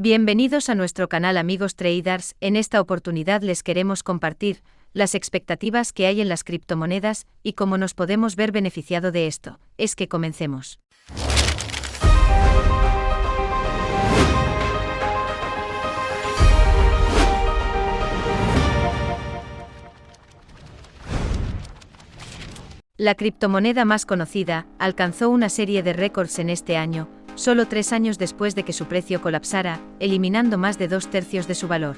Bienvenidos a nuestro canal amigos traders. En esta oportunidad les queremos compartir las expectativas que hay en las criptomonedas y cómo nos podemos ver beneficiado de esto. Es que comencemos. La criptomoneda más conocida alcanzó una serie de récords en este año, solo 3 años después de que su precio colapsara, eliminando más de 2/3 de su valor.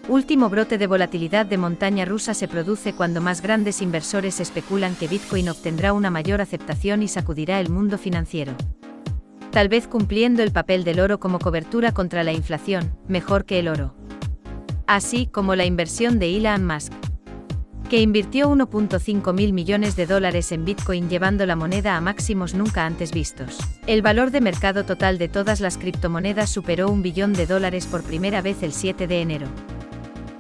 Último brote de volatilidad de montaña rusa se produce cuando más grandes inversores especulan que Bitcoin obtendrá una mayor aceptación y sacudirá el mundo financiero. Tal vez cumpliendo el papel del oro como cobertura contra la inflación, mejor que el oro. Así como la inversión de Elon Musk, que invirtió $1.5 mil millones en Bitcoin, llevando la moneda a máximos nunca antes vistos. El valor de mercado total de todas las criptomonedas superó $1 billón por primera vez el 7 de enero.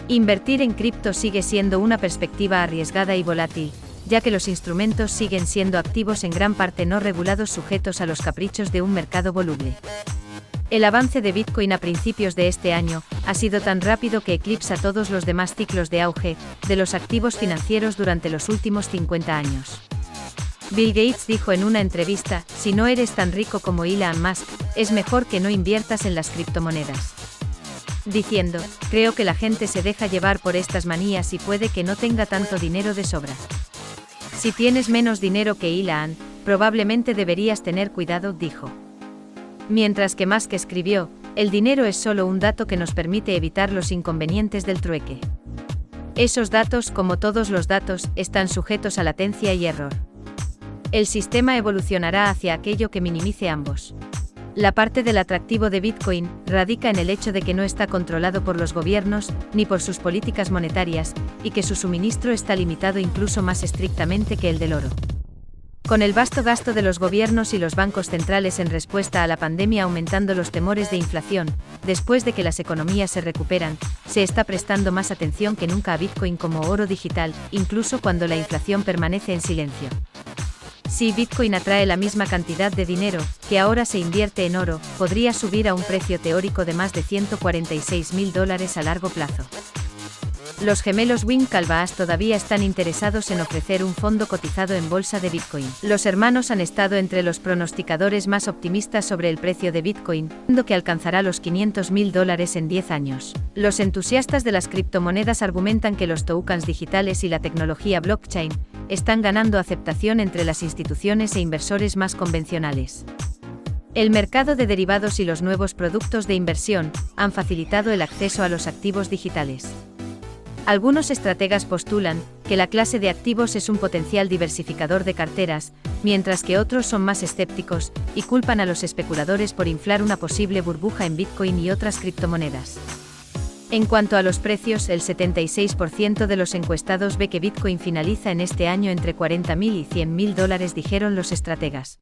Invertir en cripto sigue siendo una perspectiva arriesgada y volátil, ya que los instrumentos siguen siendo activos en gran parte no regulados, sujetos a los caprichos de un mercado voluble. El avance de Bitcoin a principios de este año ha sido tan rápido que eclipsa todos los demás ciclos de auge de los activos financieros durante los últimos 50 años. Bill Gates dijo en una entrevista: "Si no eres tan rico como Elon Musk, es mejor que no inviertas en las criptomonedas". Diciendo: "Creo que la gente se deja llevar por estas manías y puede que no tenga tanto dinero de sobra. Si tienes menos dinero que Elon, probablemente deberías tener cuidado", dijo. Mientras que Musk escribió: "El dinero es solo un dato que nos permite evitar los inconvenientes del trueque. Esos datos, como todos los datos, están sujetos a latencia y error. El sistema evolucionará hacia aquello que minimice ambos". La parte del atractivo de Bitcoin radica en el hecho de que no está controlado por los gobiernos, ni por sus políticas monetarias, y que su suministro está limitado incluso más estrictamente que el del oro. Con el vasto gasto de los gobiernos y los bancos centrales en respuesta a la pandemia aumentando los temores de inflación, después de que las economías se recuperan, se está prestando más atención que nunca a Bitcoin como oro digital, incluso cuando la inflación permanece en silencio. Si Bitcoin atrae la misma cantidad de dinero que ahora se invierte en oro, podría subir a un precio teórico de más de $146.000 a largo plazo. Los gemelos Winklevoss todavía están interesados en ofrecer un fondo cotizado en bolsa de Bitcoin. Los hermanos han estado entre los pronosticadores más optimistas sobre el precio de Bitcoin, diciendo que alcanzará los $500.000 en 10 años. Los entusiastas de las criptomonedas argumentan que los tokens digitales y la tecnología blockchain están ganando aceptación entre las instituciones e inversores más convencionales. El mercado de derivados y los nuevos productos de inversión han facilitado el acceso a los activos digitales. Algunos estrategas postulan que la clase de activos es un potencial diversificador de carteras, mientras que otros son más escépticos y culpan a los especuladores por inflar una posible burbuja en Bitcoin y otras criptomonedas. En cuanto a los precios, el 76% de los encuestados ve que Bitcoin finaliza en este año entre $40.000 y $100.000, dijeron los estrategas.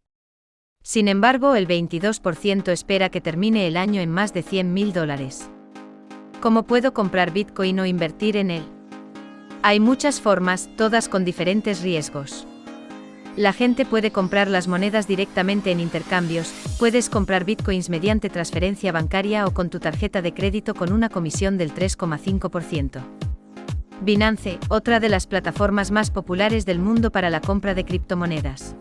Sin embargo, el 22% espera que termine el año en más de $100.000. ¿Cómo puedo comprar Bitcoin o invertir en él? Hay muchas formas, todas con diferentes riesgos. La gente puede comprar las monedas directamente en intercambios, puedes comprar Bitcoins mediante transferencia bancaria o con tu tarjeta de crédito con una comisión del 3,5%. Binance, otra de las plataformas más populares del mundo para la compra de criptomonedas,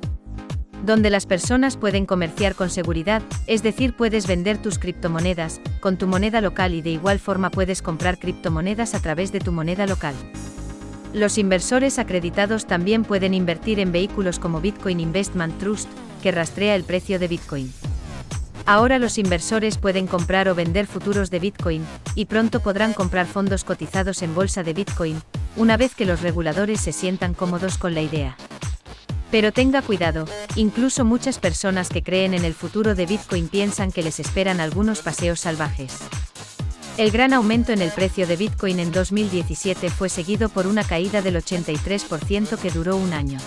donde las personas pueden comerciar con seguridad, es decir, puedes vender tus criptomonedas con tu moneda local y de igual forma puedes comprar criptomonedas a través de tu moneda local. Los inversores acreditados también pueden invertir en vehículos como Bitcoin Investment Trust, que rastrea el precio de Bitcoin. Ahora los inversores pueden comprar o vender futuros de Bitcoin, y pronto podrán comprar fondos cotizados en bolsa de Bitcoin, una vez que los reguladores se sientan cómodos con la idea. Pero tenga cuidado, incluso muchas personas que creen en el futuro de Bitcoin piensan que les esperan algunos paseos salvajes. El gran aumento en el precio de Bitcoin en 2017 fue seguido por una caída del 83% que duró un año.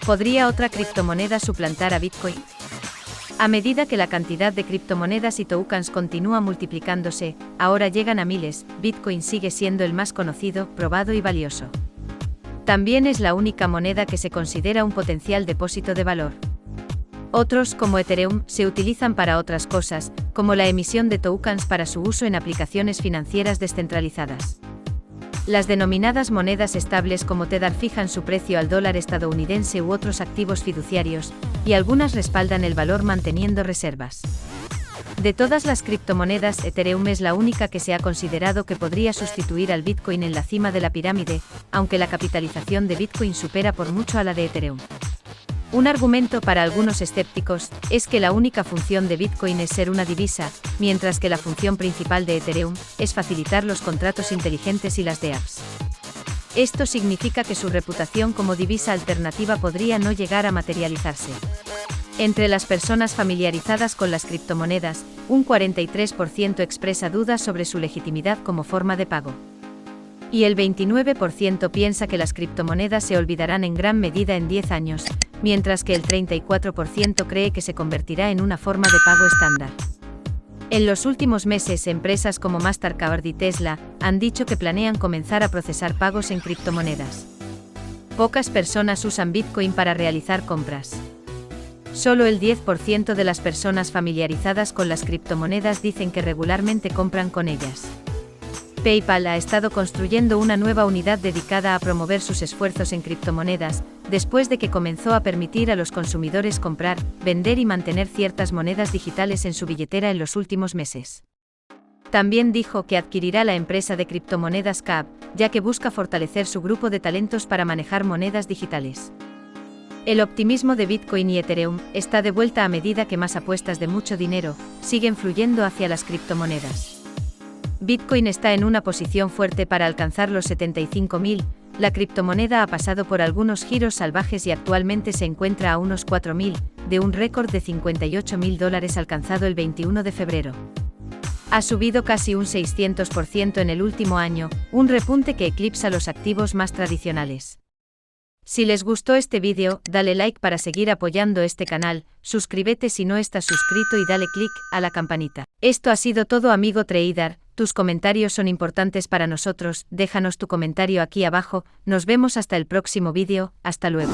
¿Podría otra criptomoneda suplantar a Bitcoin? A medida que la cantidad de criptomonedas y tokens continúa multiplicándose, ahora llegan a miles, Bitcoin sigue siendo el más conocido, probado y valioso. También es la única moneda que se considera un potencial depósito de valor. Otros, como Ethereum, se utilizan para otras cosas, como la emisión de tokens para su uso en aplicaciones financieras descentralizadas. Las denominadas monedas estables como Tether fijan su precio al dólar estadounidense u otros activos fiduciarios, y algunas respaldan el valor manteniendo reservas. De todas las criptomonedas, Ethereum es la única que se ha considerado que podría sustituir al Bitcoin en la cima de la pirámide, aunque la capitalización de Bitcoin supera por mucho a la de Ethereum. Un argumento para algunos escépticos es que la única función de Bitcoin es ser una divisa, mientras que la función principal de Ethereum es facilitar los contratos inteligentes y las dApps. Esto significa que su reputación como divisa alternativa podría no llegar a materializarse. Entre las personas familiarizadas con las criptomonedas, un 43% expresa dudas sobre su legitimidad como forma de pago. Y el 29% piensa que las criptomonedas se olvidarán en gran medida en 10 años, mientras que el 34% cree que se convertirá en una forma de pago estándar. En los últimos meses, empresas como Mastercard y Tesla han dicho que planean comenzar a procesar pagos en criptomonedas. Pocas personas usan Bitcoin para realizar compras. Solo el 10% de las personas familiarizadas con las criptomonedas dicen que regularmente compran con ellas. PayPal ha estado construyendo una nueva unidad dedicada a promover sus esfuerzos en criptomonedas, después de que comenzó a permitir a los consumidores comprar, vender y mantener ciertas monedas digitales en su billetera en los últimos meses. También dijo que adquirirá la empresa de criptomonedas Cap, ya que busca fortalecer su grupo de talentos para manejar monedas digitales. El optimismo de Bitcoin y Ethereum está de vuelta a medida que más apuestas de mucho dinero siguen fluyendo hacia las criptomonedas. Bitcoin está en una posición fuerte para alcanzar los 75.000, la criptomoneda ha pasado por algunos giros salvajes y actualmente se encuentra a unos 4.000, de un récord de $58.000 alcanzado el 21 de febrero. Ha subido casi un 600% en el último año, un repunte que eclipsa los activos más tradicionales. Si les gustó este vídeo, dale like para seguir apoyando este canal, suscríbete si no estás suscrito y dale click a la campanita. Esto ha sido todo, amigo trader, tus comentarios son importantes para nosotros, déjanos tu comentario aquí abajo, nos vemos hasta el próximo vídeo, hasta luego.